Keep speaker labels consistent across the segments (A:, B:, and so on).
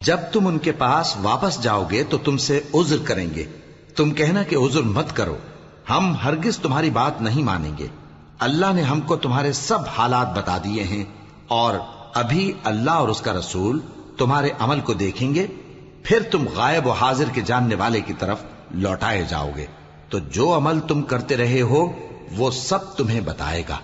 A: جب تم ان کے پاس واپس جاؤ گے تو تم سے عذر کریں گے، تم کہنا کہ عذر مت کرو، ہم ہرگز تمہاری بات نہیں مانیں گے۔ اللہ نے ہم کو تمہارے سب حالات بتا دیے ہیں، اور ابھی اللہ اور اس کا رسول تمہارے عمل کو دیکھیں گے، پھر تم غائب و حاضر کے جاننے والے کی طرف لوٹائے جاؤ گے، تو جو عمل تم کرتے رہے ہو وہ سب تمہیں بتائے گا۔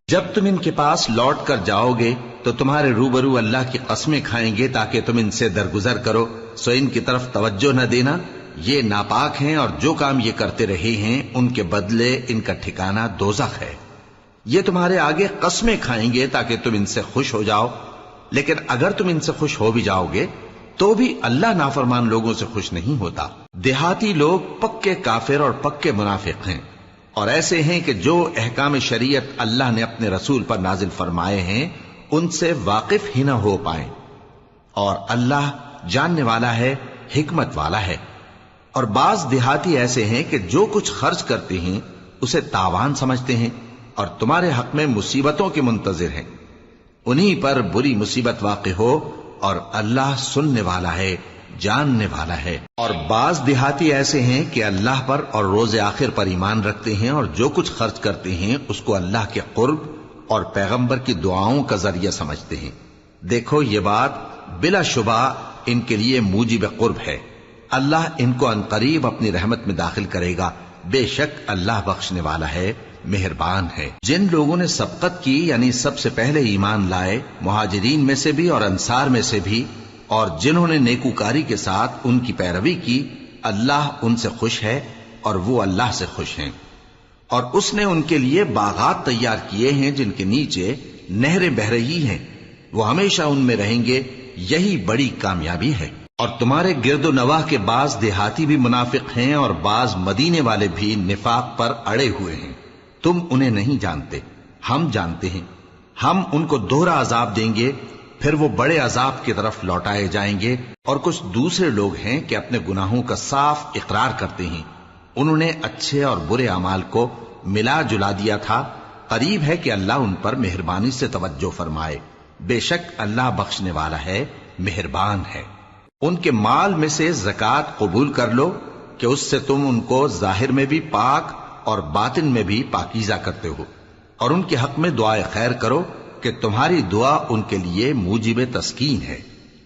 A: جب تم ان کے پاس لوٹ کر جاؤ گے تو تمہارے روبرو اللہ کی قسمیں کھائیں گے تاکہ تم ان سے درگزر کرو، سو ان کی طرف توجہ نہ دینا، یہ ناپاک ہیں، اور جو کام یہ کرتے رہے ہیں ان کے بدلے ان کا ٹھکانہ دوزخ ہے۔ یہ تمہارے آگے قسمیں کھائیں گے تاکہ تم ان سے خوش ہو جاؤ، لیکن اگر تم ان سے خوش ہو بھی جاؤ گے تو بھی اللہ نافرمان لوگوں سے خوش نہیں ہوتا۔ دیہاتی لوگ پکے کافر اور پکے منافق ہیں، اور ایسے ہیں کہ جو احکام شریعت اللہ نے اپنے رسول پر نازل فرمائے ہیں ان سے واقف ہی نہ ہو پائیں، اور اللہ جاننے والا ہے، حکمت والا ہے۔ اور بعض دیہاتی ایسے ہیں کہ جو کچھ خرچ کرتے ہیں اسے تاوان سمجھتے ہیں اور تمہارے حق میں مصیبتوں کے منتظر ہیں، انہی پر بری مصیبت واقع ہو، اور اللہ سننے والا ہے، جاننے والا ہے۔ اور بعض دیہاتی ایسے ہیں کہ اللہ پر اور روز آخر پر ایمان رکھتے ہیں، اور جو کچھ خرچ کرتے ہیں اس کو اللہ کے قرب اور پیغمبر کی دعاؤں کا ذریعہ سمجھتے ہیں۔ دیکھو یہ بات بلا شبہ ان کے لیے موجب قرب ہے، اللہ ان کو عنقریب اپنی رحمت میں داخل کرے گا، بے شک اللہ بخشنے والا ہے، مہربان ہے۔ جن لوگوں نے سبقت کی یعنی سب سے پہلے ایمان لائے، مہاجرین میں سے بھی اور انصار میں سے بھی، اور جنہوں نے نیکوکاری کے ساتھ ان کی پیروی کی، اللہ ان سے خوش ہے اور وہ اللہ سے خوش ہیں۔ اور اس نے ان کے لیے باغات تیار کیے ہیں جن کے نیچے نہریں بہہ رہی ہیں، وہ ہمیشہ ان میں رہیں گے، یہی بڑی کامیابی ہے۔ اور تمہارے گرد و نواح کے بعض دیہاتی بھی منافق ہیں اور بعض مدینے والے بھی نفاق پر اڑے ہوئے ہیں، تم انہیں نہیں جانتے، ہم جانتے ہیں۔ ہم ان کو دوہرا عذاب دیں گے، پھر وہ بڑے عذاب کی طرف لوٹائے جائیں گے۔ اور کچھ دوسرے لوگ ہیں کہ اپنے گناہوں کا صاف اقرار کرتے ہیں، انہوں نے اچھے اور برے اعمال کو ملا جلا دیا تھا، قریب ہے کہ اللہ ان پر مہربانی سے توجہ فرمائے، بے شک اللہ بخشنے والا ہے، مہربان ہے۔ ان کے مال میں سے زکوٰۃ قبول کر لو کہ اس سے تم ان کو ظاہر میں بھی پاک اور باطن میں بھی پاکیزہ کرتے ہو، اور ان کے حق میں دعائے خیر کرو کہ تمہاری دعا ان کے لیے موجب تسکین ہے،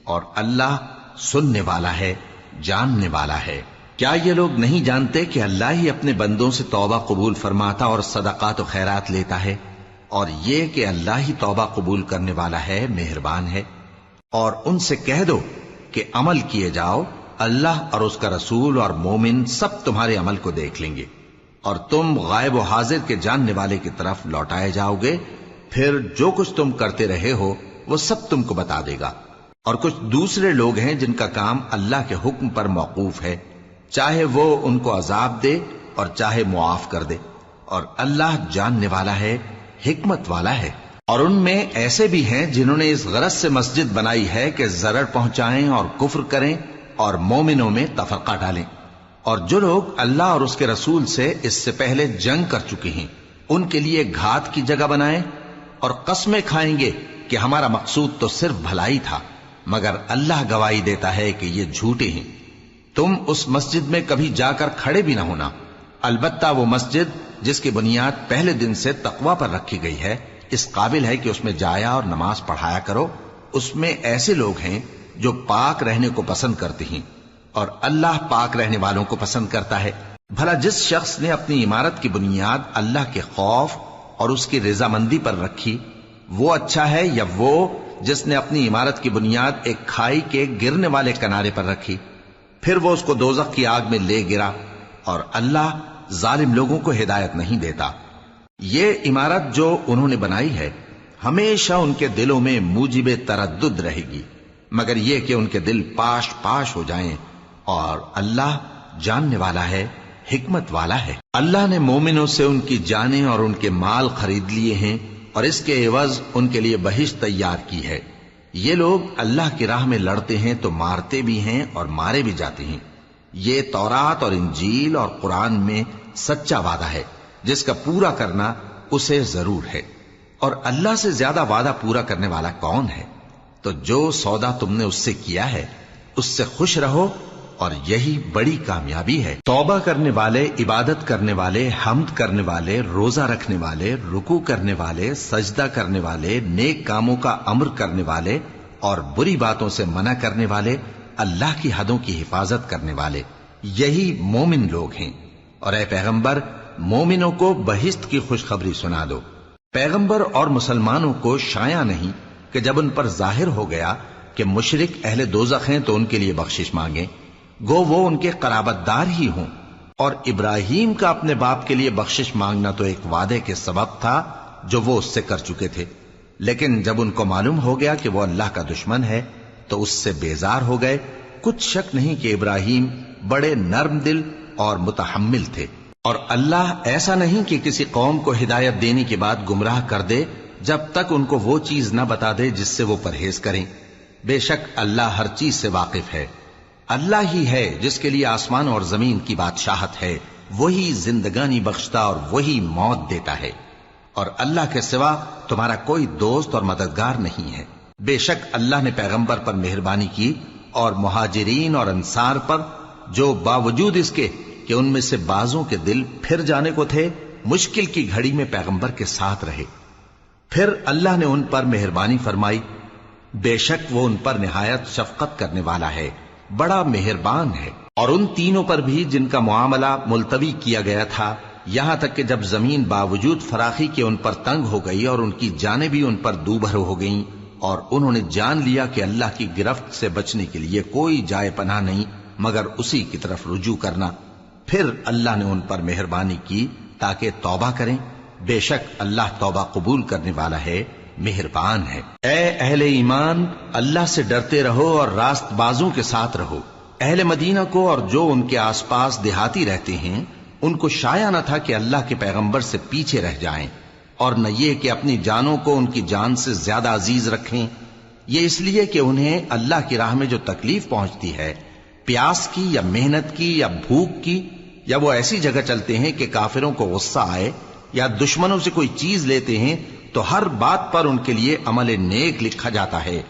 A: اور اللہ سننے والا ہے، جاننے والا ہے۔ کیا یہ لوگ نہیں جانتے کہ اللہ ہی اپنے بندوں سے توبہ قبول فرماتا اور صدقات و خیرات لیتا ہے، اور یہ کہ اللہ ہی توبہ قبول کرنے والا ہے، مہربان ہے۔ اور ان سے کہہ دو کہ عمل کیے جاؤ، اللہ اور اس کا رسول اور مومن سب تمہارے عمل کو دیکھ لیں گے، اور تم غائب و حاضر کے جاننے والے کی طرف لوٹائے جاؤ گے، پھر جو کچھ تم کرتے رہے ہو وہ سب تم کو بتا دے گا۔ اور کچھ دوسرے لوگ ہیں جن کا کام اللہ کے حکم پر موقوف ہے، چاہے وہ ان کو عذاب دے اور چاہے معاف کر دے، اور اللہ جاننے والا ہے، حکمت والا ہے۔ اور ان میں ایسے بھی ہیں جنہوں نے اس غرض سے مسجد بنائی ہے کہ ضرر پہنچائیں اور کفر کریں اور مومنوں میں تفرقہ ڈالیں، اور جو لوگ اللہ اور اس کے رسول سے اس سے پہلے جنگ کر چکے ہیں ان کے لیے گھات کی جگہ بنائیں، اور قسمیں کھائیں گے کہ ہمارا مقصود تو صرف بھلائی تھا، مگر اللہ گواہی دیتا ہے کہ یہ جھوٹے ہیں۔ تم اس مسجد میں کبھی جا کر کھڑے بھی نہ ہونا، البتہ وہ مسجد جس کی بنیاد پہلے دن سے تقوی پر رکھی گئی ہے اس قابل ہے کہ اس میں جایا اور نماز پڑھایا کرو۔ اس میں ایسے لوگ ہیں جو پاک رہنے کو پسند کرتے ہیں، اور اللہ پاک رہنے والوں کو پسند کرتا ہے۔ بھلا جس شخص نے اپنی عمارت کی بنیاد اللہ کے خوف اور اس کی رضامندی پر رکھی، وہ اچھا ہے یا وہ جس نے اپنی عمارت کی بنیاد ایک کھائی کے گرنے والے کنارے پر رکھی، پھر وہ اس کو دوزخ کی آگ میں لے گرا، اور اللہ ظالم لوگوں کو ہدایت نہیں دیتا۔ یہ عمارت جو انہوں نے بنائی ہے ہمیشہ ان کے دلوں میں موجب تردد رہے گی، مگر یہ کہ ان کے دل پاش پاش ہو جائیں، اور اللہ جاننے والا ہے، حکمت والا ہے۔ اللہ نے مومنوں سے ان کی جانیں اور ان کے مال خرید لیے ہیں، اور اس کے عوض ان کے لیے بہشت تیار کی ہے۔ یہ لوگ اللہ کی راہ میں لڑتے ہیں تو مارتے بھی ہیں اور مارے بھی جاتے ہیں۔ یہ تورات اور انجیل اور قرآن میں سچا وعدہ ہے جس کا پورا کرنا اسے ضرور ہے، اور اللہ سے زیادہ وعدہ پورا کرنے والا کون ہے؟ تو جو سودا تم نے اس سے کیا ہے اس سے خوش رہو اور یہی بڑی کامیابی ہے۔ توبہ کرنے والے، عبادت کرنے والے، حمد کرنے والے، روزہ رکھنے والے، رکوع کرنے والے، سجدہ کرنے والے، نیک کاموں کا امر کرنے والے اور بری باتوں سے منع کرنے والے، اللہ کی حدوں کی حفاظت کرنے والے، یہی مومن لوگ ہیں۔ اور اے پیغمبر، مومنوں کو بہشت کی خوشخبری سنا دو۔ پیغمبر اور مسلمانوں کو شایع نہیں کہ جب ان پر ظاہر ہو گیا کہ مشرک اہل دوزخ ہیں تو ان کے لیے بخشش مانگیں، گو وہ ان کے قرابت دار ہی ہوں۔ اور ابراہیم کا اپنے باپ کے لیے بخشش مانگنا تو ایک وعدے کے سبب تھا جو وہ اس سے کر چکے تھے، لیکن جب ان کو معلوم ہو گیا کہ وہ اللہ کا دشمن ہے تو اس سے بیزار ہو گئے۔ کچھ شک نہیں کہ ابراہیم بڑے نرم دل اور متحمل تھے، اور اللہ ایسا نہیں کہ کسی قوم کو ہدایت دینے کے بعد گمراہ کر دے جب تک ان کو وہ چیز نہ بتا دے جس سے وہ پرہیز کریں۔ بے شک اللہ ہر چیز سے واقف ہے۔ اللہ ہی ہے جس کے لیے آسمان اور زمین کی بادشاہت ہے، وہی زندگانی بخشتا اور وہی موت دیتا ہے، اور اللہ کے سوا تمہارا کوئی دوست اور مددگار نہیں ہے۔ بے شک اللہ نے پیغمبر پر مہربانی کی اور مہاجرین اور انصار پر، جو باوجود اس کے کہ ان میں سے بعضوں کے دل پھر جانے کو تھے، مشکل کی گھڑی میں پیغمبر کے ساتھ رہے۔ پھر اللہ نے ان پر مہربانی فرمائی، بے شک وہ ان پر نہایت شفقت کرنے والا ہے، بڑا مہربان ہے۔ اور ان تینوں پر بھی جن کا معاملہ ملتوی کیا گیا تھا، یہاں تک کہ جب زمین باوجود فراخی کے ان پر تنگ ہو گئی اور ان کی جانیں بھی ان پر دوبھر ہو گئیں، اور انہوں نے جان لیا کہ اللہ کی گرفت سے بچنے کے لیے کوئی جائے پناہ نہیں مگر اسی کی طرف رجوع کرنا، پھر اللہ نے ان پر مہربانی کی تاکہ توبہ کریں۔ بے شک اللہ توبہ قبول کرنے والا ہے، مہربان ہے۔ اے اہل ایمان، اللہ سے ڈرتے رہو اور راست بازوں کے ساتھ رہو۔ اہل مدینہ کو اور جو ان کے آس پاس دیہاتی رہتے ہیں، ان کو شایع نہ تھا کہ اللہ کے پیغمبر سے پیچھے رہ جائیں، اور نہ یہ کہ اپنی جانوں کو ان کی جان سے زیادہ عزیز رکھیں۔ یہ اس لیے کہ انہیں اللہ کی راہ میں جو تکلیف پہنچتی ہے، پیاس کی یا محنت کی یا بھوک کی، یا وہ ایسی جگہ چلتے ہیں کہ کافروں کو غصہ آئے یا دشمنوں سے کوئی چیز لیتے ہیں، تو ہر بات پر ان کے لیے عمل نیک لکھا جاتا ہے۔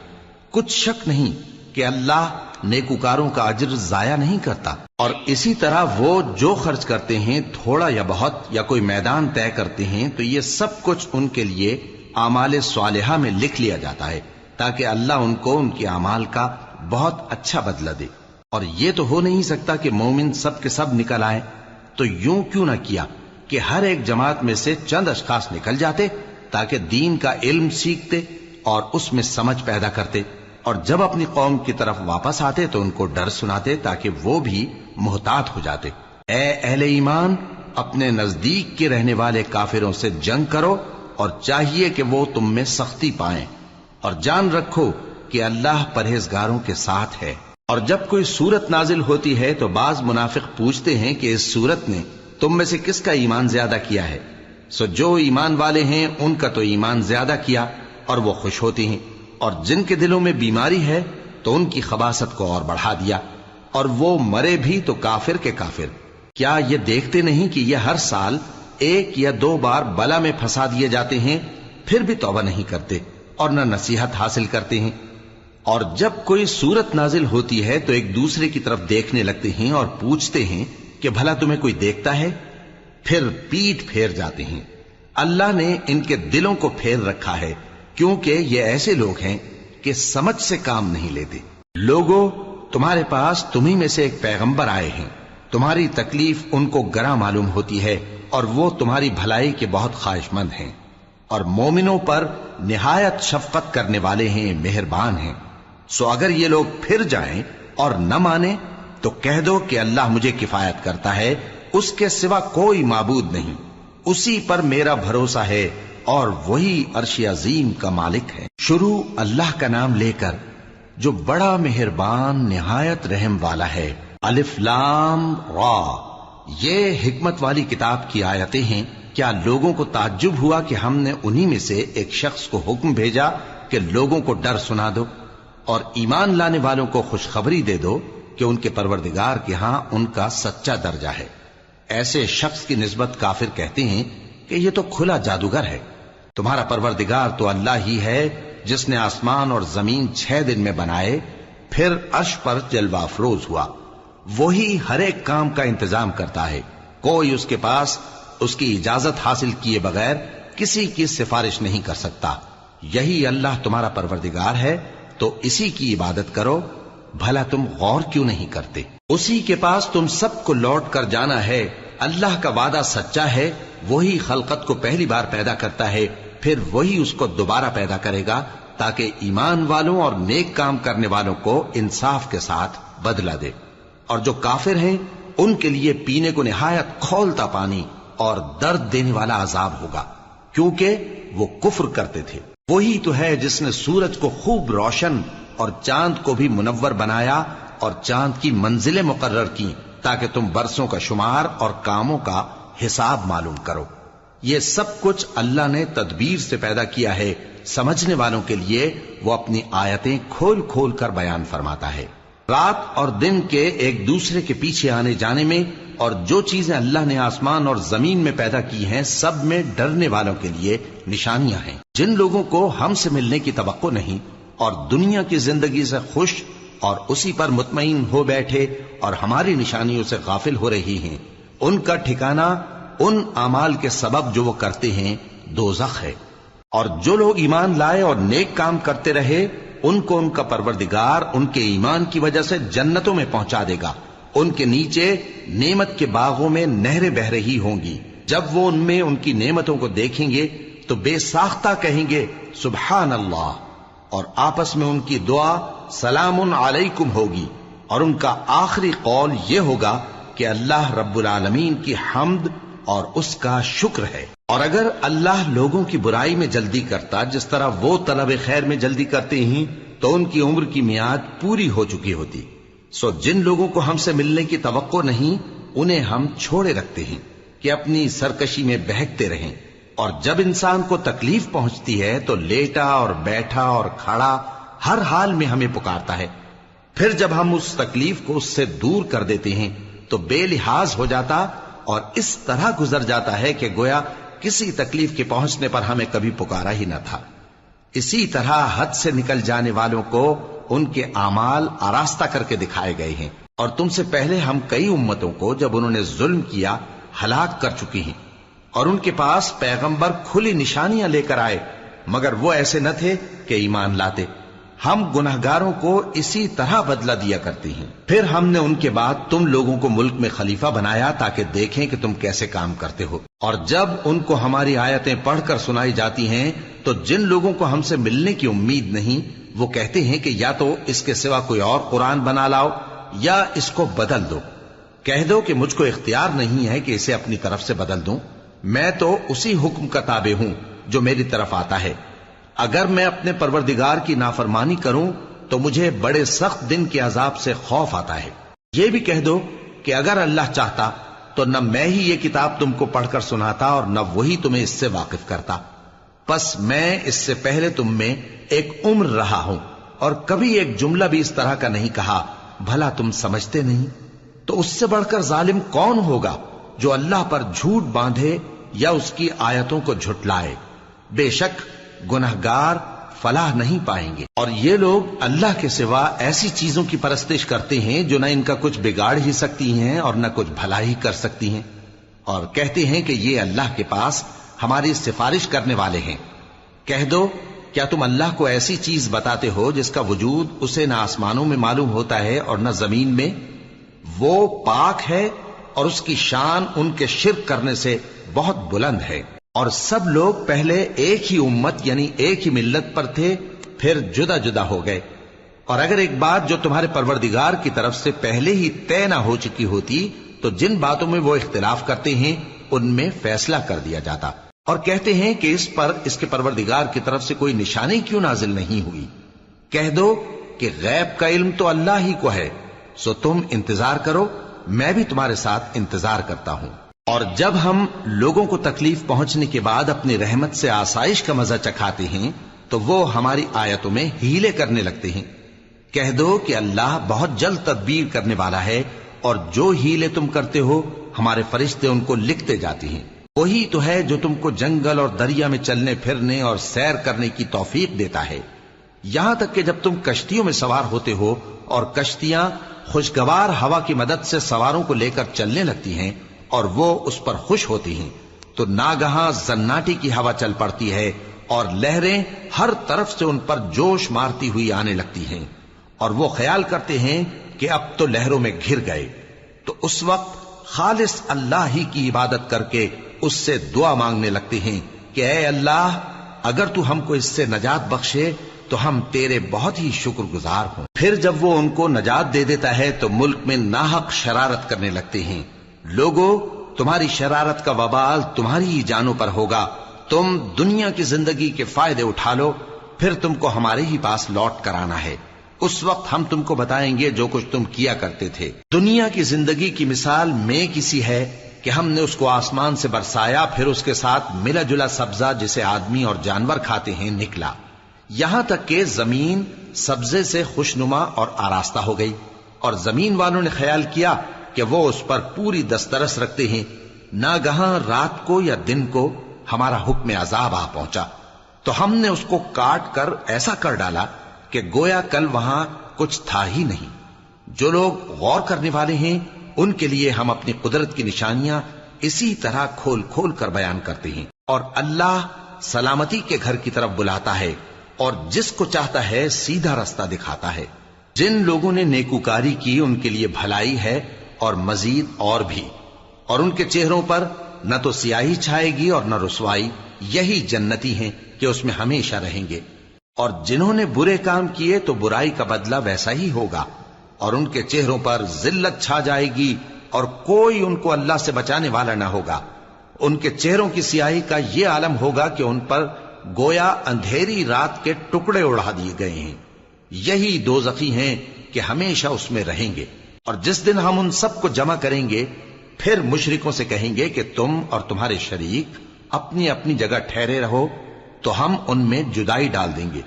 A: کچھ شک نہیں کہ اللہ نیکوکاروں کا اجر ضائع نہیں کرتا۔ اور اسی طرح وہ جو خرچ کرتے ہیں، تھوڑا یا بہت، یا کوئی میدان طے کرتے ہیں، تو یہ سب کچھ ان کے لیے اعمال صالحہ میں لکھ لیا جاتا ہے، تاکہ اللہ ان کو ان کے اعمال کا بہت اچھا بدلہ دے۔ اور یہ تو ہو نہیں سکتا کہ مومن سب کے سب نکل آئیں، تو یوں کیوں نہ کیا کہ ہر ایک جماعت میں سے چند اشخاص نکل جاتے تاکہ دین کا علم سیکھتے اور اس میں سمجھ پیدا کرتے، اور جب اپنی قوم کی طرف واپس آتے تو ان کو ڈر سناتے تاکہ وہ بھی محتاط ہو جاتے۔ اے اہل ایمان، اپنے نزدیک کے رہنے والے کافروں سے جنگ کرو، اور چاہیے کہ وہ تم میں سختی پائیں، اور جان رکھو کہ اللہ پرہیزگاروں کے ساتھ ہے۔ اور جب کوئی سورت نازل ہوتی ہے تو بعض منافق پوچھتے ہیں کہ اس سورت نے تم میں سے کس کا ایمان زیادہ کیا ہے؟ سو جو ایمان والے ہیں ان کا تو ایمان زیادہ کیا، اور وہ خوش ہوتے ہیں، اور جن کے دلوں میں بیماری ہے تو ان کی خباثت کو اور بڑھا دیا، اور وہ مرے بھی تو کافر کے کافر۔ کیا یہ دیکھتے نہیں کہ یہ ہر سال 1 یا 2 بار بلا میں پھنسا دیے جاتے ہیں، پھر بھی توبہ نہیں کرتے اور نہ نصیحت حاصل کرتے ہیں؟ اور جب کوئی سورت نازل ہوتی ہے تو ایک دوسرے کی طرف دیکھنے لگتے ہیں اور پوچھتے ہیں کہ بھلا تمہیں کوئی دیکھتا ہے؟ پھر پیٹ پھیر جاتے ہیں۔ اللہ نے ان کے دلوں کو پھیر رکھا ہے، کیونکہ یہ ایسے لوگ ہیں کہ سمجھ سے کام نہیں لیتے۔ لوگوں، تمہارے پاس تمہیں میں سے ایک پیغمبر آئے ہیں، تمہاری تکلیف ان کو گراں معلوم ہوتی ہے، اور وہ تمہاری بھلائی کے بہت خواہش مند ہیں، اور مومنوں پر نہایت شفقت کرنے والے ہیں، مہربان ہیں۔ سو اگر یہ لوگ پھر جائیں اور نہ مانیں تو کہہ دو کہ اللہ مجھے کفایت کرتا ہے، اس کے سوا کوئی معبود نہیں، اسی پر میرا بھروسہ ہے، اور وہی عرش عظیم کا مالک ہے۔ شروع اللہ کا نام لے کر جو بڑا مہربان نہایت رحم والا ہے۔ الف لام را، یہ حکمت والی کتاب کی آیتیں ہیں۔ کیا لوگوں کو تعجب ہوا کہ ہم نے انہی میں سے ایک شخص کو حکم بھیجا کہ لوگوں کو ڈر سنا دو اور ایمان لانے والوں کو خوشخبری دے دو کہ ان کے پروردگار کے ہاں ان کا سچا درجہ ہے۔ ایسے شخص کی نسبت کافر کہتے ہیں کہ یہ تو کھلا جادوگر ہے۔ تمہارا پروردگار تو اللہ ہی ہے جس نے آسمان اور زمین 6 دن میں بنائے، پھر عرش پر جلوہ افروز ہوا۔ وہی ہر ایک کام کا انتظام کرتا ہے، کوئی اس کے پاس اس کی اجازت حاصل کیے بغیر کسی کی سفارش نہیں کر سکتا۔ یہی اللہ تمہارا پروردگار ہے، تو اسی کی عبادت کرو، بھلا تم غور کیوں نہیں کرتے؟ اسی کے پاس تم سب کو لوٹ کر جانا ہے۔ اللہ کا وعدہ سچا ہے، وہی خلقت کو پہلی بار پیدا کرتا ہے، پھر وہی اس کو دوبارہ پیدا کرے گا تاکہ ایمان والوں اور نیک کام کرنے والوں کو انصاف کے ساتھ بدلہ دے۔ اور جو کافر ہیں ان کے لیے پینے کو نہایت کھولتا پانی اور درد دینے والا عذاب ہوگا، کیونکہ وہ کفر کرتے تھے۔ وہی تو ہے جس نے سورج کو خوب روشن اور چاند کو بھی منور بنایا اور چاند کی منزلیں مقرر کی تاکہ تم برسوں کا شمار اور کاموں کا حساب معلوم کرو۔ یہ سب کچھ اللہ نے تدبیر سے پیدا کیا ہے، سمجھنے والوں کے لیے وہ اپنی آیتیں کھول کھول کر بیان فرماتا ہے۔ رات اور دن کے ایک دوسرے کے پیچھے آنے جانے میں اور جو چیزیں اللہ نے آسمان اور زمین میں پیدا کی ہیں سب میں ڈرنے والوں کے لیے نشانیاں ہیں۔ جن لوگوں کو ہم سے ملنے کی توقع نہیں اور دنیا کی زندگی سے خوش اور اسی پر مطمئن ہو بیٹھے اور ہماری نشانیوں سے غافل ہو رہی ہیں، ان کا ٹھکانہ ان اعمال کے سبب جو وہ کرتے ہیں دوزخ ہے۔ اور جو لوگ ایمان لائے اور نیک کام کرتے رہے ان کو ان کا پروردگار ان کے ایمان کی وجہ سے جنتوں میں پہنچا دے گا، ان کے نیچے نعمت کے باغوں میں نہریں بہ رہی ہوں گی۔ جب وہ ان میں ان کی نعمتوں کو دیکھیں گے تو بے ساختہ کہیں گے سبحان اللہ، اور آپس میں ان کی دعا سلام علیکم ہوگی، اور ان کا آخری قول یہ ہوگا کہ اللہ رب العالمین کی حمد اور اس کا شکر ہے۔ اور اگر اللہ لوگوں کی برائی میں جلدی کرتا جس طرح وہ طلب خیر میں جلدی کرتے ہیں تو ان کی عمر کی میعاد پوری ہو چکی ہوتی۔ سو جن لوگوں کو ہم سے ملنے کی توقع نہیں انہیں ہم چھوڑے رکھتے ہیں کہ اپنی سرکشی میں بہکتے رہیں، اور جب انسان کو تکلیف پہنچتی ہے تو لیٹا اور بیٹھا اور کھڑا ہر حال میں ہمیں پکارتا ہے، پھر جب ہم اس تکلیف کو اس سے دور کر دیتے ہیں تو بے لحاظ ہو جاتا اور اس طرح گزر جاتا ہے کہ گویا کسی تکلیف کے پہنچنے پر ہمیں کبھی پکارا ہی نہ تھا۔ اسی طرح حد سے نکل جانے والوں کو ان کے اعمال آراستہ کر کے دکھائے گئے ہیں، اور تم سے پہلے ہم کئی امتوں کو جب انہوں نے ظلم کیا ہلاک کر چکی ہیں، اور ان کے پاس پیغمبر کھلی نشانیاں لے کر آئے مگر وہ ایسے نہ تھے کہ ایمان لاتے۔ ہم گناہگاروں کو اسی طرح بدلہ دیا کرتے ہیں۔ پھر ہم نے ان کے بعد تم لوگوں کو ملک میں خلیفہ بنایا تاکہ دیکھیں کہ تم کیسے کام کرتے ہو، اور جب ان کو ہماری آیتیں پڑھ کر سنائی جاتی ہیں تو جن لوگوں کو ہم سے ملنے کی امید نہیں وہ کہتے ہیں کہ یا تو اس کے سوا کوئی اور قرآن بنا لاؤ یا اس کو بدل دو۔ کہہ دو کہ مجھ کو اختیار نہیں ہے کہ اسے اپنی طرف سے بدل دوں، میں تو اسی حکم کا تابع ہوں جو میری طرف آتا ہے۔ اگر میں اپنے پروردگار کی نافرمانی کروں تو مجھے بڑے سخت دن کے عذاب سے خوف آتا ہے۔ یہ بھی کہہ دو کہ اگر اللہ چاہتا تو نہ میں ہی یہ کتاب تم کو پڑھ کر سناتا اور نہ وہی تمہیں اس سے واقف کرتا، پس میں اس سے پہلے تم میں ایک عمر رہا ہوں اور کبھی ایک جملہ بھی اس طرح کا نہیں کہا، بھلا تم سمجھتے نہیں؟ تو اس سے بڑھ کر ظالم کون ہوگا جو اللہ پر جھوٹ باندھے یا اس کی آیتوں کو جھٹلائے؟ بے شک گناہگار فلاح نہیں پائیں گے۔ اور یہ لوگ اللہ کے سوا ایسی چیزوں کی پرستش کرتے ہیں جو نہ ان کا کچھ بگاڑ ہی سکتی ہیں اور نہ کچھ بھلا ہی کر سکتی ہیں، اور کہتے ہیں کہ یہ اللہ کے پاس ہماری سفارش کرنے والے ہیں۔ کہہ دو کیا تم اللہ کو ایسی چیز بتاتے ہو جس کا وجود اسے نہ آسمانوں میں معلوم ہوتا ہے اور نہ زمین میں؟ وہ پاک ہے اور اس کی شان ان کے شرک کرنے سے بہت بلند ہے۔ اور سب لوگ پہلے ایک ہی امت یعنی ایک ہی ملت پر تھے، پھر جدا جدا ہو گئے، اور اگر ایک بات جو تمہارے پروردگار کی طرف سے پہلے ہی طے نہ ہو چکی ہوتی تو جن باتوں میں وہ اختلاف کرتے ہیں ان میں فیصلہ کر دیا جاتا۔ اور کہتے ہیں کہ اس پر اس کے پروردگار کی طرف سے کوئی نشانی کیوں نازل نہیں ہوئی؟ کہہ دو کہ غیب کا علم تو اللہ ہی کو ہے، سو تم انتظار کرو، میں بھی تمہارے ساتھ انتظار کرتا ہوں۔ اور جب ہم لوگوں کو تکلیف پہنچنے کے بعد اپنی رحمت سے آسائش کا مزہ چکھاتے ہیں تو وہ ہماری آیتوں میں ہیلے کرنے لگتے ہیں۔ کہہ دو کہ اللہ بہت جلد تدبیر کرنے والا ہے، اور جو ہیلے تم کرتے ہو ہمارے فرشتے ان کو لکھتے جاتے ہیں۔ وہی تو ہے جو تم کو جنگل اور دریا میں چلنے پھرنے اور سیر کرنے کی توفیق دیتا ہے، یہاں تک کہ جب تم کشتیوں میں سوار ہوتے ہو اور کشتیاں خوشگوار ہوا کی مدد سے سواروں کو لے کر چلنے لگتی ہیں اور وہ اس پر خوش ہوتی ہیں، تو ناگہاں زناٹی کی ہوا چل پڑتی ہے اور لہریں ہر طرف سے ان پر جوش مارتی ہوئی آنے لگتی ہیں، اور وہ خیال کرتے ہیں کہ اب تو لہروں میں گھر گئے، تو اس وقت خالص اللہ ہی کی عبادت کر کے اس سے دعا مانگنے لگتے ہیں کہ اے اللہ، اگر تو ہم کو اس سے نجات بخشے تو ہم تیرے بہت ہی شکر گزار ہوں۔ پھر جب وہ ان کو نجات دے دیتا ہے تو ملک میں ناحق شرارت کرنے لگتے ہیں۔ لوگو، تمہاری شرارت کا وبال تمہاری ہی جانوں پر ہوگا، تم دنیا کی زندگی کے فائدے اٹھا لو، پھر تم کو ہمارے ہی پاس لوٹ کر آنا ہے، اس وقت ہم تم کو بتائیں گے جو کچھ تم کیا کرتے تھے۔ دنیا کی زندگی کی مثال میں کسی ہے کہ ہم نے اس کو آسمان سے برسایا، پھر اس کے ساتھ ملا جلا سبزہ جسے آدمی اور جانور کھاتے ہیں نکلا، یہاں تک کہ زمین سبزے سے خوشنما اور آراستہ ہو گئی، اور زمین والوں نے خیال کیا کہ وہ اس پر پوری دسترس رکھتے ہیں۔ ناگہاں رات کو یا دن کو ہمارا حکم عذاب آ پہنچا تو ہم نے اس کو کاٹ کر ایسا کر ڈالا کہ گویا کل وہاں کچھ تھا ہی نہیں۔ جو لوگ غور کرنے والے ہیں ان کے لیے ہم اپنی قدرت کی نشانیاں اسی طرح کھول کھول کر بیان کرتے ہیں، اور اللہ سلامتی کے گھر کی طرف بلاتا ہے اور جس کو چاہتا ہے سیدھا رستہ دکھاتا ہے۔ جن لوگوں نے نیکوکاری کی ان کے لیے بھلائی ہے اور مزید اور بھی، اور ان کے چہروں پر نہ تو سیاہی چھائے گی اور نہ رسوائی، یہی جنتی ہیں کہ اس میں ہمیشہ رہیں گے۔ اور جنہوں نے برے کام کیے تو برائی کا بدلہ ویسا ہی ہوگا، اور ان کے چہروں پر ذلت چھا جائے گی اور کوئی ان کو اللہ سے بچانے والا نہ ہوگا۔ ان کے چہروں کی سیاہی کا یہ عالم ہوگا کہ ان پر گویا اندھیری رات کے ٹکڑے اڑا دیے گئے ہیں، یہی دوزخی ہیں کہ ہمیشہ اس میں رہیں گے۔ اور جس دن ہم ان سب کو جمع کریں گے پھر مشرکوں سے کہیں گے کہ تم اور تمہارے شریک اپنی اپنی جگہ ٹھہرے رہو، تو ہم ان میں جدائی ڈال دیں گے،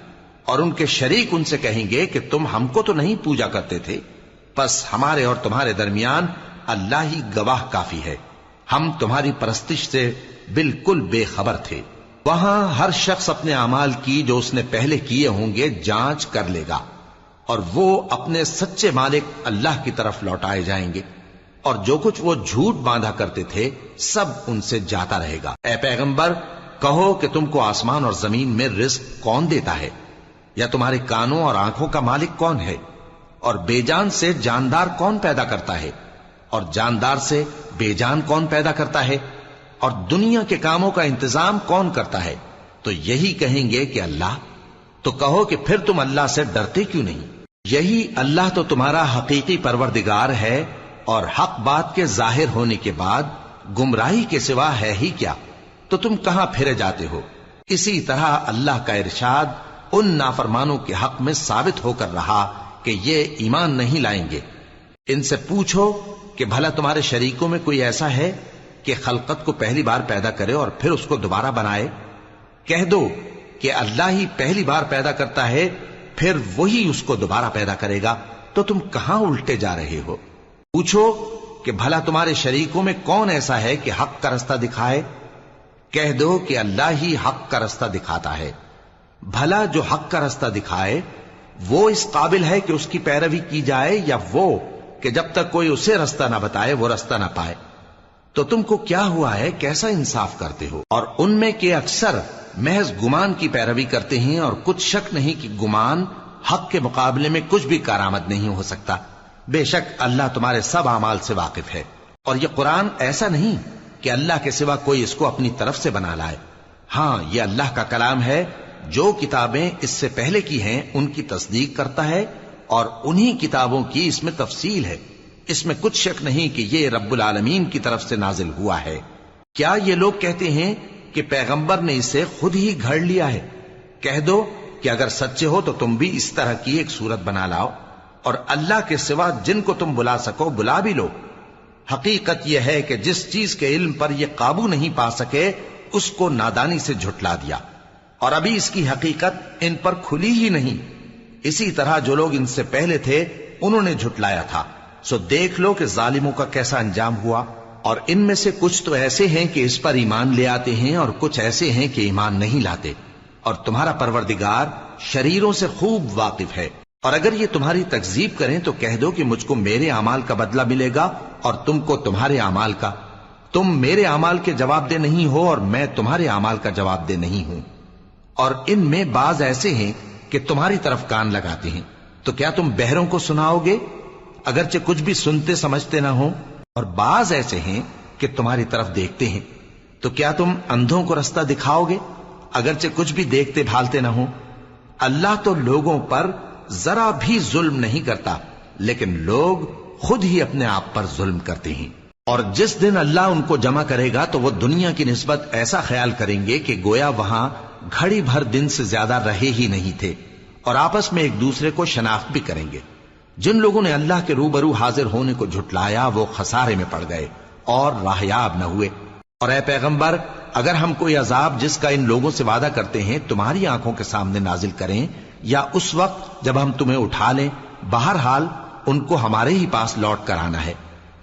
A: اور ان کے شریک ان سے کہیں گے کہ تم ہم کو تو نہیں پوجا کرتے تھے، بس ہمارے اور تمہارے درمیان اللہ ہی گواہ کافی ہے، ہم تمہاری پرستش سے بالکل بے خبر تھے۔ وہاں ہر شخص اپنے اعمال کی جو اس نے پہلے کیے ہوں گے جانچ کر لے گا، اور وہ اپنے سچے مالک اللہ کی طرف لوٹائے جائیں گے، اور جو کچھ وہ جھوٹ باندھا کرتے تھے سب ان سے جاتا رہے گا۔ اے پیغمبر، کہو کہ تم کو آسمان اور زمین میں رزق کون دیتا ہے، یا تمہارے کانوں اور آنکھوں کا مالک کون ہے، اور بے جان سے جاندار کون پیدا کرتا ہے، اور جاندار سے بے جان کون پیدا کرتا ہے، اور دنیا کے کاموں کا انتظام کون کرتا ہے؟ تو یہی کہیں گے کہ اللہ۔ تو کہو کہ پھر تم اللہ سے ڈرتے کیوں نہیں؟ یہی اللہ تو تمہارا حقیقی پروردگار ہے، اور حق بات کے ظاہر ہونے کے بعد گمراہی کے سوا ہے ہی کیا، تو تم کہاں پھرے جاتے ہو؟ اسی طرح اللہ کا ارشاد ان نافرمانوں کے حق میں ثابت ہو کر رہا کہ یہ ایمان نہیں لائیں گے۔ ان سے پوچھو کہ بھلا تمہارے شریکوں میں کوئی ایسا ہے کہ خلقت کو پہلی بار پیدا کرے اور پھر اس کو دوبارہ بنائے؟ کہہ دو کہ اللہ ہی پہلی بار پیدا کرتا ہے، پھر وہی اس کو دوبارہ پیدا کرے گا، تو تم کہاں الٹے جا رہے ہو؟ پوچھو کہ بھلا تمہارے شریکوں میں کون ایسا ہے کہ حق کا رستہ دکھائے؟ کہہ دو کہ اللہ ہی حق کا رستہ دکھاتا ہے۔ بھلا جو حق کا رستہ دکھائے وہ اس قابل ہے کہ اس کی پیروی کی جائے، یا وہ کہ جب تک کوئی اسے رستہ نہ بتائے وہ رستہ نہ پائے؟ تو تم کو کیا ہوا ہے، کیسا انصاف کرتے ہو؟ اور ان میں کے اکثر محض گمان کی پیروی کرتے ہیں، اور کچھ شک نہیں کہ گمان حق کے مقابلے میں کچھ بھی کارآمد نہیں ہو سکتا۔ بے شک اللہ تمہارے سب اعمال سے واقف ہے۔ اور یہ قرآن ایسا نہیں کہ اللہ کے سوا کوئی اس کو اپنی طرف سے بنا لائے، ہاں یہ اللہ کا کلام ہے، جو کتابیں اس سے پہلے کی ہیں ان کی تصدیق کرتا ہے، اور انہی کتابوں کی اس میں تفصیل ہے، اس میں کچھ شک نہیں کہ یہ رب العالمین کی طرف سے نازل ہوا ہے۔ کیا یہ لوگ کہتے ہیں کہ پیغمبر نے اسے خود ہی گھڑ لیا ہے؟ کہہ دو کہ اگر سچے ہو تو تم بھی اس طرح کی ایک صورت بنا لاؤ، اور اللہ کے سوا جن کو تم بلا سکو بلا بھی لو۔ حقیقت یہ ہے کہ جس چیز کے علم پر یہ قابو نہیں پا سکے اس کو نادانی سے جھٹلا دیا، اور ابھی اس کی حقیقت ان پر کھلی ہی نہیں۔ اسی طرح جو لوگ ان سے پہلے تھے انہوں نے جھٹلایا تھا، سو دیکھ لو کہ ظالموں کا کیسا انجام ہوا۔ اور ان میں سے کچھ تو ایسے ہیں کہ اس پر ایمان لے آتے ہیں، اور کچھ ایسے ہیں کہ ایمان نہیں لاتے، اور تمہارا پروردگار شریروں سے خوب واقف ہے۔ اور اگر یہ تمہاری تکذیب کریں تو کہہ دو کہ مجھ کو میرے اعمال کا بدلہ ملے گا اور تم کو تمہارے اعمال کا. تم میرے اعمال کے جواب دہ نہیں ہو اور میں تمہارے اعمال کا جواب دہ نہیں ہوں. اور ان میں بعض ایسے ہیں کہ تمہاری طرف کان لگاتے ہیں، تو کیا تم بہروں کو سناؤ گے اگرچہ کچھ بھی سنتے سمجھتے نہ ہو؟ اور بعض ایسے ہیں کہ تمہاری طرف دیکھتے ہیں، تو کیا تم اندھوں کو رستہ دکھاؤ گے اگرچہ کچھ بھی دیکھتے بھالتے نہ ہو؟ اللہ تو لوگوں پر ذرا بھی ظلم نہیں کرتا، لیکن لوگ خود ہی اپنے آپ پر ظلم کرتے ہیں. اور جس دن اللہ ان کو جمع کرے گا تو وہ دنیا کی نسبت ایسا خیال کریں گے کہ گویا وہاں گھڑی بھر دن سے زیادہ رہے ہی نہیں تھے، اور آپس میں ایک دوسرے کو شناخت بھی کریں گے. جن لوگوں نے اللہ کے روبرو حاضر ہونے کو جھٹلایا وہ خسارے میں پڑ گئے اور راہیاب نہ ہوئے. اور اے پیغمبر، اگر ہم کوئی عذاب جس کا ان لوگوں سے وعدہ کرتے ہیں تمہاری آنکھوں کے سامنے نازل کریں یا اس وقت جب ہم تمہیں اٹھا لیں، بہرحال ان کو ہمارے ہی پاس لوٹ کر آنا ہے.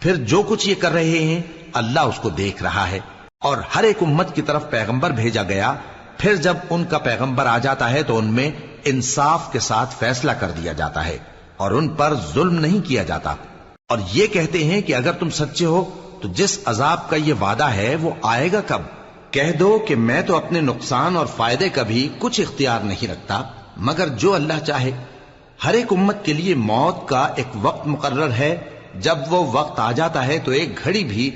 A: پھر جو کچھ یہ کر رہے ہیں اللہ اس کو دیکھ رہا ہے. اور ہر ایک امت کی طرف پیغمبر بھیجا گیا، پھر جب ان کا پیغمبر آ جاتا ہے تو ان میں انصاف کے ساتھ فیصلہ کر دیا جاتا ہے اور ان پر ظلم نہیں کیا جاتا. اور یہ کہتے ہیں کہ اگر تم سچے ہو تو جس عذاب کا یہ وعدہ ہے وہ آئے گا کب؟ کہہ دو کہ میں تو اپنے نقصان اور فائدے کا بھی کچھ اختیار نہیں رکھتا مگر جو اللہ چاہے. ہر ایک امت کے لیے موت کا ایک وقت مقرر ہے، جب وہ وقت آ جاتا ہے تو ایک گھڑی بھی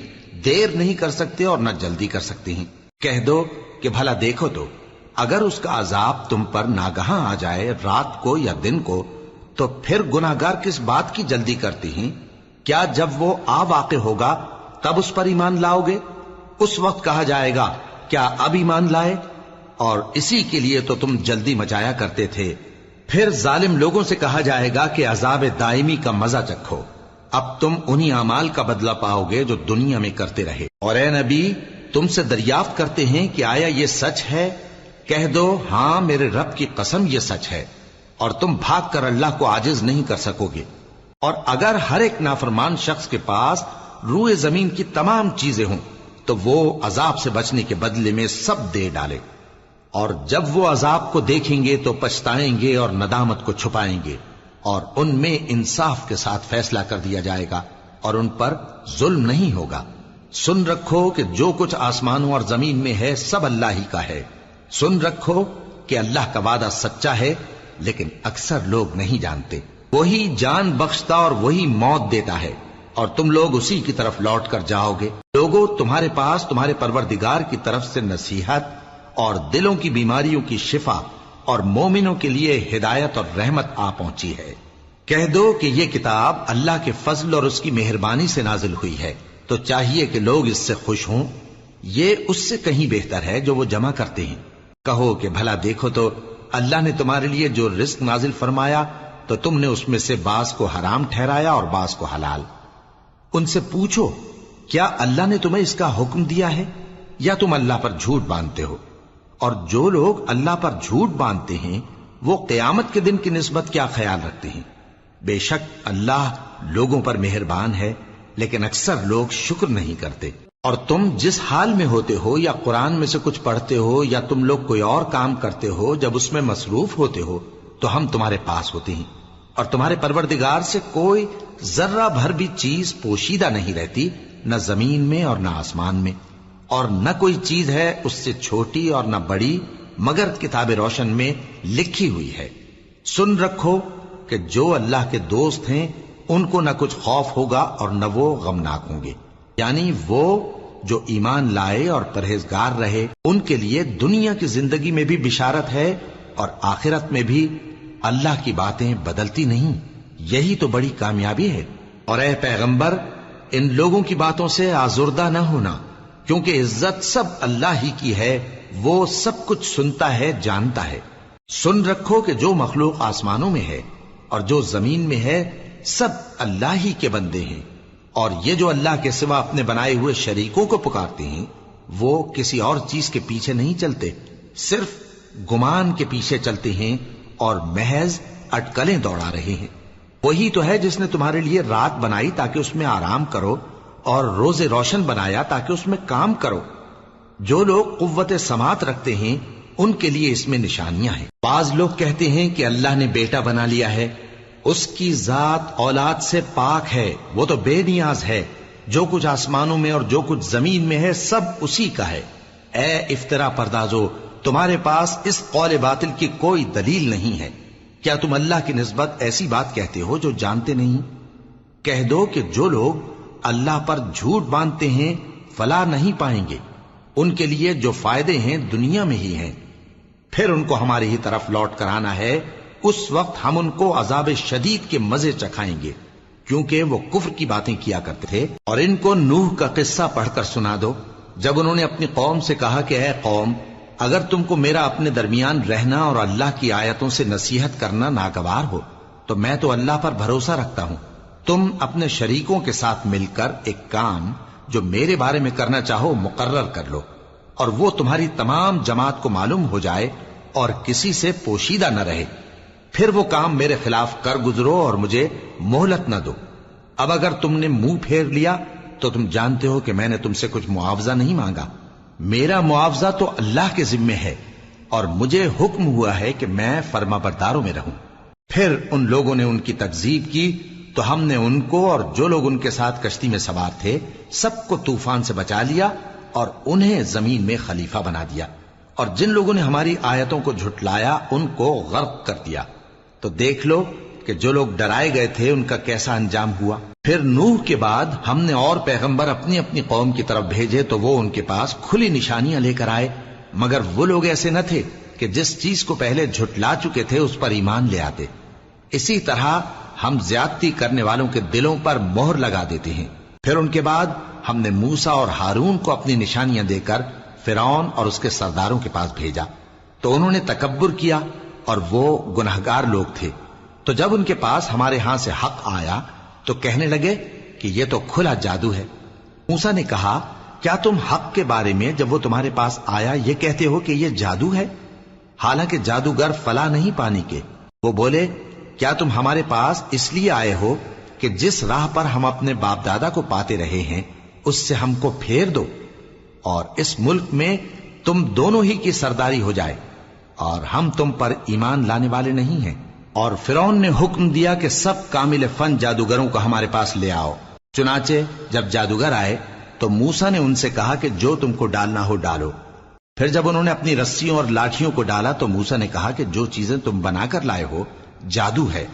A: دیر نہیں کر سکتے اور نہ جلدی کر سکتے ہیں. کہہ دو کہ بھلا دیکھو تو اگر اس کا عذاب تم پر ناگہاں آ جائے رات کو یا دن کو تو پھر گناہگار کس بات کی جلدی کرتے ہیں؟ کیا جب وہ آ واقع ہوگا تب اس پر ایمان لاؤ گے؟ اس وقت کہا جائے گا کیا اب ایمان لائے؟ اور اسی کے لیے تو تم جلدی مچایا کرتے تھے. پھر ظالم لوگوں سے کہا جائے گا کہ عذاب دائمی کا مزہ چکھو، اب تم انہی اعمال کا بدلہ پاؤ گے جو دنیا میں کرتے رہے. اور اے نبی، تم سے دریافت کرتے ہیں کہ آیا یہ سچ ہے؟ کہہ دو ہاں میرے رب کی قسم یہ سچ ہے، اور تم بھاگ کر اللہ کو عاجز نہیں کر سکو گے. اور اگر ہر ایک نافرمان شخص کے پاس روئے زمین کی تمام چیزیں ہوں تو وہ عذاب سے بچنے کے بدلے میں سب دے ڈالے، اور جب وہ عذاب کو دیکھیں گے تو پچھتائیں گے اور ندامت کو چھپائیں گے، اور ان میں انصاف کے ساتھ فیصلہ کر دیا جائے گا اور ان پر ظلم نہیں ہوگا. سن رکھو کہ جو کچھ آسمانوں اور زمین میں ہے سب اللہ ہی کا ہے. سن رکھو کہ اللہ کا وعدہ سچا ہے لیکن اکثر لوگ نہیں جانتے. وہی جان بخشتا اور وہی موت دیتا ہے اور تم لوگ اسی کی طرف لوٹ کر جاؤ گے. لوگوں، تمہارے پاس تمہارے پروردگار کی طرف سے نصیحت اور دلوں کی بیماریوں کی شفا اور مومنوں کے لیے ہدایت اور رحمت آ پہنچی ہے. کہہ دو کہ یہ کتاب اللہ کے فضل اور اس کی مہربانی سے نازل ہوئی ہے، تو چاہیے کہ لوگ اس سے خوش ہوں. یہ اس سے کہیں بہتر ہے جو وہ جمع کرتے ہیں. کہو کہ بھلا دیکھو تو اللہ نے تمہارے لیے جو رزق نازل فرمایا تو تم نے اس میں سے بعض کو حرام ٹھہرایا اور بعض کو حلال. ان سے پوچھو کیا اللہ نے تمہیں اس کا حکم دیا ہے یا تم اللہ پر جھوٹ باندھتے ہو؟ اور جو لوگ اللہ پر جھوٹ باندھتے ہیں وہ قیامت کے دن کی نسبت کیا خیال رکھتے ہیں؟ بے شک اللہ لوگوں پر مہربان ہے لیکن اکثر لوگ شکر نہیں کرتے. اور تم جس حال میں ہوتے ہو یا قرآن میں سے کچھ پڑھتے ہو یا تم لوگ کوئی اور کام کرتے ہو، جب اس میں مصروف ہوتے ہو تو ہم تمہارے پاس ہوتے ہیں، اور تمہارے پروردگار سے کوئی ذرہ بھر بھی چیز پوشیدہ نہیں رہتی، نہ زمین میں اور نہ آسمان میں، اور نہ کوئی چیز ہے اس سے چھوٹی اور نہ بڑی مگر کتاب روشن میں لکھی ہوئی ہے. سن رکھو کہ جو اللہ کے دوست ہیں ان کو نہ کچھ خوف ہوگا اور نہ وہ غمناک ہوں گے. یعنی وہ جو ایمان لائے اور پرہیزگار رہے ان کے لیے دنیا کی زندگی میں بھی بشارت ہے اور آخرت میں بھی. اللہ کی باتیں بدلتی نہیں، یہی تو بڑی کامیابی ہے. اور اے پیغمبر، ان لوگوں کی باتوں سے آزردہ نہ ہونا، کیونکہ عزت سب اللہ ہی کی ہے، وہ سب کچھ سنتا ہے، جانتا ہے. سن رکھو کہ جو مخلوق آسمانوں میں ہے اور جو زمین میں ہے سب اللہ ہی کے بندے ہیں، اور یہ جو اللہ کے سوا اپنے بنائے ہوئے شریکوں کو پکارتے ہیں وہ کسی اور چیز کے پیچھے نہیں چلتے، صرف گمان کے پیچھے چلتے ہیں اور محض اٹکلیں دوڑا رہے ہیں. وہی تو ہے جس نے تمہارے لیے رات بنائی تاکہ اس میں آرام کرو اور روز روشن بنایا تاکہ اس میں کام کرو. جو لوگ قوت سماعت رکھتے ہیں ان کے لیے اس میں نشانیاں ہیں. بعض لوگ کہتے ہیں کہ اللہ نے بیٹا بنا لیا ہے، اس کی ذات اولاد سے پاک ہے، وہ تو بے نیاز ہے، جو کچھ آسمانوں میں اور جو کچھ زمین میں ہے سب اسی کا ہے۔ اے افترا پردازو، تمہارے پاس اس قول باطل کی کوئی دلیل نہیں ہے، کیا تم اللہ کی نسبت ایسی بات کہتے ہو جو جانتے نہیں؟ کہہ دو کہ جو لوگ اللہ پر جھوٹ باندھتے ہیں فلاح نہیں پائیں گے، ان کے لیے جو فائدے ہیں دنیا میں ہی ہیں، پھر ان کو ہماری ہی طرف لوٹ کر آنا ہے، اس وقت ہم ان کو عذاب شدید کے مزے چکھائیں گے، کیونکہ وہ کفر کی باتیں کیا کرتے تھے۔ اور ان کو نوح کا قصہ پڑھ کر سنا دو، جب انہوں نے اپنی قوم سے کہا کہ اے قوم، اگر تم کو میرا اپنے درمیان رہنا اور اللہ کی آیتوں سے نصیحت کرنا ناگوار ہو تو میں تو اللہ پر بھروسہ رکھتا ہوں، تم اپنے شریکوں کے ساتھ مل کر ایک کام جو میرے بارے میں کرنا چاہو مقرر کر لو، اور وہ تمہاری تمام جماعت کو معلوم ہو جائے اور کسی سے پوشیدہ نہ رہے، پھر وہ کام میرے خلاف کر گزرو اور مجھے مہلت نہ دو۔ اب اگر تم نے منہ پھیر لیا تو تم جانتے ہو کہ میں نے تم سے کچھ معاوضہ نہیں مانگا، میرا معاوضہ تو اللہ کے ذمے ہے، اور مجھے حکم ہوا ہے کہ میں فرما برداروں میں رہوں۔ پھر ان لوگوں نے ان کی تکذیب کی تو ہم نے ان کو اور جو لوگ ان کے ساتھ کشتی میں سوار تھے سب کو طوفان سے بچا لیا اور انہیں زمین میں خلیفہ بنا دیا، اور جن لوگوں نے ہماری آیتوں کو جھٹلایا ان کو غرق کر دیا۔ تو دیکھ لو کہ جو لوگ ڈرائے گئے تھے ان کا کیسا انجام ہوا۔ پھر نوح کے بعد ہم نے اور پیغمبر اپنی اپنی قوم کی طرف بھیجے تو وہ ان کے پاس کھلی نشانیاں لے کر آئے، مگر وہ لوگ ایسے نہ تھے کہ جس چیز کو پہلے جھٹلا چکے تھے اس پر ایمان لے آتے۔ اسی طرح ہم زیادتی کرنے والوں کے دلوں پر مہر لگا دیتے ہیں۔ پھر ان کے بعد ہم نے موسیٰ اور ہارون کو اپنی نشانیاں دے کر فرعون اور اس کے سرداروں کے پاس بھیجا، تو انہوں نے تکبر کیا اور وہ گنہگار لوگ تھے۔ تو جب ان کے پاس ہمارے ہاں سے حق آیا تو کہنے لگے کہ یہ تو کھلا جادو ہے۔ موسیٰ نے کہا، کیا تم حق کے بارے میں جب وہ تمہارے پاس آیا یہ کہتے ہو کہ یہ جادو ہے، حالانکہ جادوگر فلاح نہیں پانے کے؟ وہ بولے، کیا تم ہمارے پاس اس لیے آئے ہو کہ جس راہ پر ہم اپنے باپ دادا کو پاتے رہے ہیں اس سے ہم کو پھیر دو، اور اس ملک میں تم دونوں ہی کی سرداری ہو جائے، اور ہم تم پر ایمان لانے والے نہیں ہیں؟ اور فرعون نے حکم دیا کہ سب کامل فن جادوگروں کو ہمارے پاس لے آؤ۔ چنانچہ جب جادوگر آئے تو موسیٰ نے ان سے کہا کہ جو تم کو ڈالنا ہو ڈالو۔ پھر جب انہوں نے اپنی رسیوں اور لاٹھیوں کو ڈالا تو موسیٰ نے کہا کہ جو چیزیں تم بنا کر لائے ہو جادو ہے،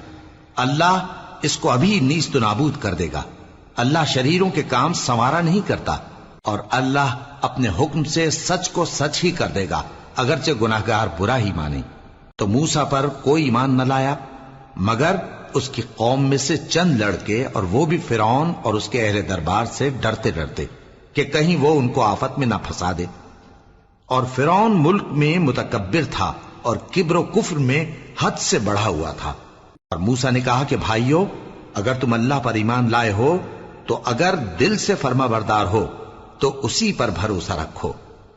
A: اللہ اس کو ابھی نیست و نابود کر دے گا۔ اللہ شریروں کے کام سنوارا نہیں کرتا، اور اللہ اپنے حکم سے سچ کو سچ ہی کر دے گا، اگرچہ گناہگار برا ہی مانے۔ تو موسیٰ پر کوئی ایمان نہ لایا مگر اس کی قوم میں سے چند لڑکے، اور وہ بھی فرعون اور اس کے اہل دربار سے ڈرتے ڈرتے کہ کہیں وہ ان کو آفت میں نہ پھنسا دے۔ اور فرعون ملک میں متکبر تھا اور کبر و کفر میں حد سے بڑھا ہوا تھا۔ اور موسیٰ نے کہا کہ بھائیو، اگر تم اللہ پر ایمان لائے ہو تو اگر دل سے فرما بردار ہو تو اسی پر بھروسہ رکھو۔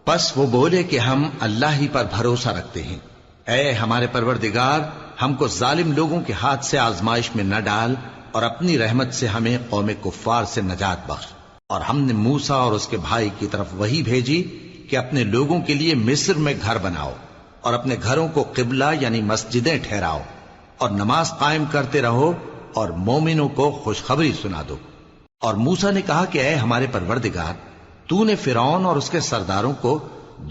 A: پس وہ بولے کہ ہم اللہ ہی پر بھروسہ رکھتے ہیں۔ اے ہمارے پروردگار، ہم کو ظالم لوگوں کے ہاتھ سے آزمائش میں نہ ڈال، اور اپنی رحمت سے ہمیں قوم کفار سے نجات بخش۔ اور ہم نے موسیٰ اور اس کے بھائی کی طرف وحی بھیجی کہ اپنے لوگوں کے لیے مصر میں گھر بناؤ، اور اپنے گھروں کو قبلہ یعنی مسجدیں ٹھہراؤ، اور نماز قائم کرتے رہو، اور مومنوں کو خوشخبری سنا دو۔ اور موسیٰ نے کہا کہ اے ہمارے پروردگار، تو نے فرعون اور اس کے سرداروں کو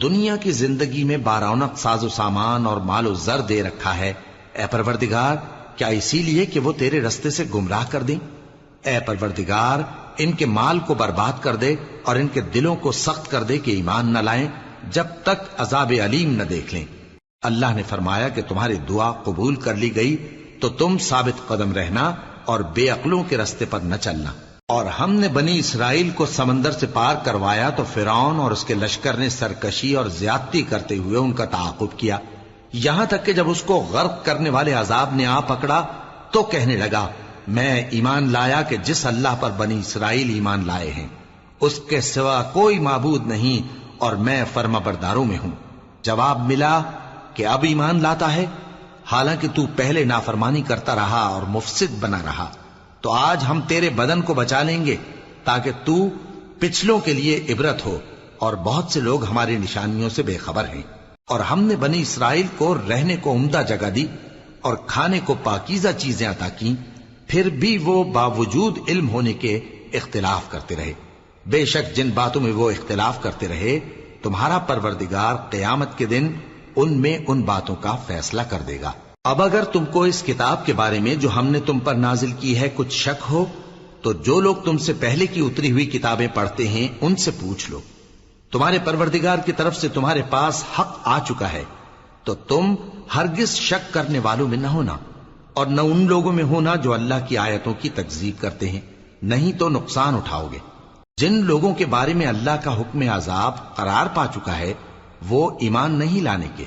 A: دنیا کی زندگی میں بارونق ساز و سامان اور مال و زر دے رکھا ہے، اے پروردگار کیا اسی لیے کہ وہ تیرے رستے سے گمراہ کر دیں؟ اے پروردگار ان کے مال کو برباد کر دے اور ان کے دلوں کو سخت کر دے کہ ایمان نہ لائیں جب تک عذاب علیم نہ دیکھ لیں۔ اللہ نے فرمایا کہ تمہاری دعا قبول کر لی گئی تو تم ثابت قدم رہنا اور بے عقلوں کے رستے پر نہ چلنا۔ اور ہم نے بنی اسرائیل کو سمندر سے پار کروایا تو فرعون اور اس کے لشکر نے سرکشی اور زیادتی کرتے ہوئے ان کا تعاقب کیا، یہاں تک کہ جب اس کو غرق کرنے والے عذاب نے آ پکڑا تو کہنے لگا، میں ایمان لایا کہ جس اللہ پر بنی اسرائیل ایمان لائے ہیں اس کے سوا کوئی معبود نہیں، اور میں فرما برداروں میں ہوں۔ جواب ملا کہ اب ایمان لاتا ہے، حالانکہ تو پہلے نافرمانی کرتا رہا اور مفسد بنا رہا، تو آج ہم تیرے بدن کو بچا لیں گے تاکہ تو پچھلوں کے لیے عبرت ہو، اور بہت سے لوگ ہماری نشانیوں سے بے خبر ہیں۔ اور ہم نے بنی اسرائیل کو رہنے کو عمدہ جگہ دی، اور کھانے کو پاکیزہ چیزیں عطا کی، پھر بھی وہ باوجود علم ہونے کے اختلاف کرتے رہے۔ بے شک جن باتوں میں وہ اختلاف کرتے رہے تمہارا پروردگار قیامت کے دن ان میں ان باتوں کا فیصلہ کر دے گا۔ اب اگر تم کو اس کتاب کے بارے میں جو ہم نے تم پر نازل کی ہے کچھ شک ہو تو جو لوگ تم سے پہلے کی اتری ہوئی کتابیں پڑھتے ہیں ان سے پوچھ لو۔ تمہارے پروردگار کی طرف سے تمہارے پاس حق آ چکا ہے تو تم ہرگز شک کرنے والوں میں نہ ہونا، اور نہ ان لوگوں میں ہونا جو اللہ کی آیتوں کی تکذیب کرتے ہیں، نہیں تو نقصان اٹھاؤ گے۔ جن لوگوں کے بارے میں اللہ کا حکم عذاب قرار پا چکا ہے وہ ایمان نہیں لانے کے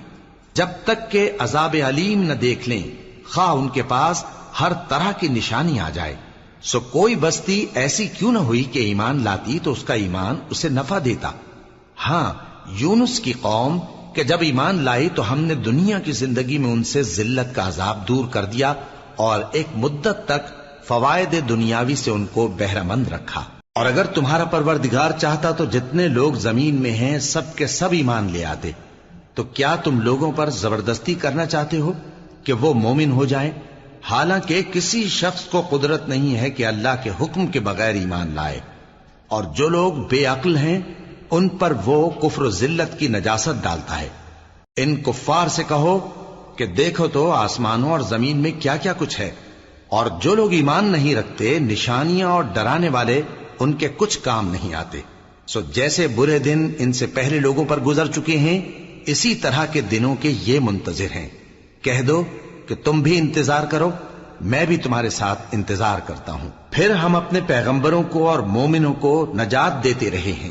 A: جب تک کہ عذاب علیم نہ دیکھ لیں، خواہ ان کے پاس ہر طرح کی نشانی آ جائے۔ سو کوئی بستی ایسی کیوں نہ ہوئی کہ ایمان لاتی تو اس کا ایمان اسے نفع دیتا۔ ہاں، یونس کی قوم کہ جب ایمان لائی تو ہم نے دنیا کی زندگی میں ان سے ذلت کا عذاب دور کر دیا اور ایک مدت تک فوائد دنیاوی سے ان کو بہرہ مند رکھا۔ اور اگر تمہارا پروردگار چاہتا تو جتنے لوگ زمین میں ہیں سب کے سب ایمان لے آتے، تو کیا تم لوگوں پر زبردستی کرنا چاہتے ہو کہ وہ مومن ہو جائیں؟ حالانکہ کسی شخص کو قدرت نہیں ہے کہ اللہ کے حکم کے بغیر ایمان لائے، اور جو لوگ بے عقل ہیں ان پر وہ کفر و ذلت کی نجاست ڈالتا ہے۔ ان کفار سے کہو کہ دیکھو تو آسمانوں اور زمین میں کیا کیا کچھ ہے، اور جو لوگ ایمان نہیں رکھتے نشانیاں اور ڈرانے والے ان کے کچھ کام نہیں آتے۔ سو جیسے برے دن ان سے پہلے لوگوں پر گزر چکے ہیں اسی طرح کے دنوں کے یہ منتظر ہیں۔ کہہ دو کہ تم بھی انتظار کرو، میں بھی تمہارے ساتھ انتظار کرتا ہوں۔ پھر ہم اپنے پیغمبروں کو اور مومنوں کو نجات دیتے رہے ہیں،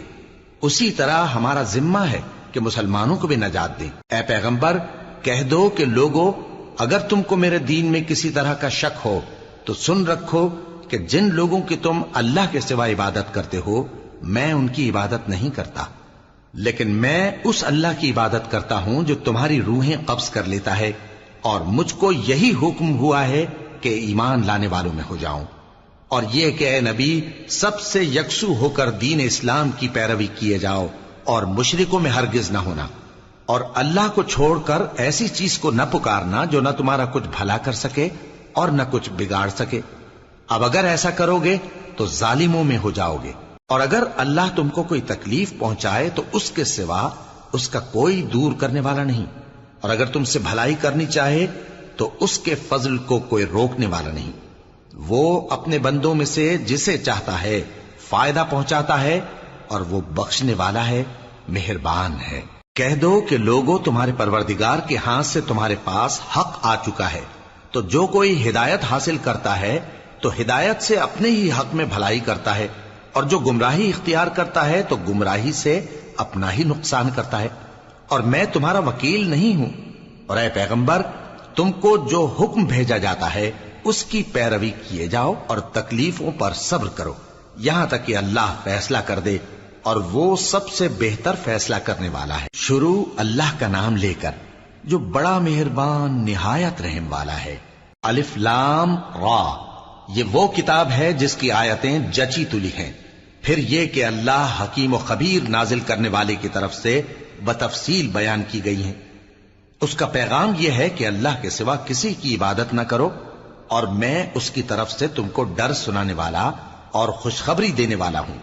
A: اسی طرح ہمارا ذمہ ہے کہ مسلمانوں کو بھی نجات دیں۔ اے پیغمبر کہہ دو کہ لوگو اگر تم کو میرے دین میں کسی طرح کا شک ہو تو سن رکھو کہ جن لوگوں کی تم اللہ کے سوا عبادت کرتے ہو میں ان کی عبادت نہیں کرتا، لیکن میں اس اللہ کی عبادت کرتا ہوں جو تمہاری روحیں قبض کر لیتا ہے، اور مجھ کو یہی حکم ہوا ہے کہ ایمان لانے والوں میں ہو جاؤں، اور یہ کہ اے نبی سب سے یکسو ہو کر دین اسلام کی پیروی کیے جاؤ اور مشرکوں میں ہرگز نہ ہونا، اور اللہ کو چھوڑ کر ایسی چیز کو نہ پکارنا جو نہ تمہارا کچھ بھلا کر سکے اور نہ کچھ بگاڑ سکے۔ اب اگر ایسا کرو گے تو ظالموں میں ہو جاؤ گے، اور اگر اللہ تم کو کوئی تکلیف پہنچائے تو اس کے سوا اس کا کوئی دور کرنے والا نہیں، اور اگر تم سے بھلائی کرنی چاہے تو اس کے فضل کو کوئی روکنے والا نہیں۔ وہ اپنے بندوں میں سے جسے چاہتا ہے فائدہ پہنچاتا ہے، اور وہ بخشنے والا ہے، مہربان ہے۔ کہہ دو کہ لوگوں تمہارے پروردگار کے ہاتھ سے تمہارے پاس حق آ چکا ہے، تو جو کوئی ہدایت حاصل کرتا ہے تو ہدایت سے اپنے ہی حق میں بھلائی کرتا ہے، اور جو گمراہی اختیار کرتا ہے تو گمراہی سے اپنا ہی نقصان کرتا ہے، اور میں تمہارا وکیل نہیں ہوں۔ اور اے پیغمبر تم کو جو حکم بھیجا جاتا ہے اس کی پیروی کیے جاؤ اور تکلیفوں پر صبر کرو یہاں تک کہ اللہ فیصلہ کر دے، اور وہ سب سے بہتر فیصلہ کرنے والا ہے۔ شروع اللہ کا نام لے کر جو بڑا مہربان نہایت رحم والا ہے۔ الف لام را، یہ وہ کتاب ہے جس کی آیتیں جچی تلی ہیں۔ پھر یہ کہ اللہ حکیم و خبیر نازل کرنے والے کی طرف سے بتفصیل بیان کی گئی ہیں۔ اس کا پیغام یہ ہے کہ اللہ کے سوا کسی کی عبادت نہ کرو، اور میں اس کی طرف سے تم کو ڈر سنانے والا اور خوشخبری دینے والا ہوں،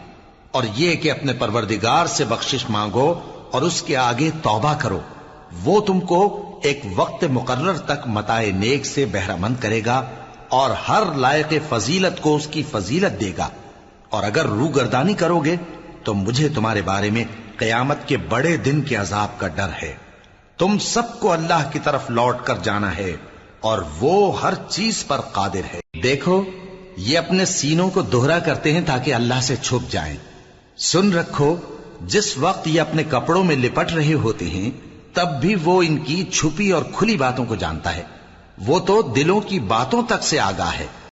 A: اور یہ کہ اپنے پروردگار سے بخشش مانگو اور اس کے آگے توبہ کرو، وہ تم کو ایک وقت مقرر تک متاع نیک سے بہرہ مند کرے گا، اور ہر لائق فضیلت کو اس کی فضیلت دے گا۔ اور اگر روگردانی کرو گے تو مجھے تمہارے بارے میں قیامت کے بڑے دن کے عذاب کا ڈر ہے۔ تم سب کو اللہ کی طرف لوٹ کر جانا ہے، اور وہ ہر چیز پر قادر ہے۔ دیکھو یہ اپنے سینوں کو دوہرا کرتے ہیں تاکہ اللہ سے چھپ جائیں۔ سن رکھو جس وقت یہ اپنے کپڑوں میں لپٹ رہے ہوتے ہیں تب بھی وہ ان کی چھپی اور کھلی باتوں کو جانتا ہے، وہ تو دلوں کی باتوں تک سے آگاہ ہے۔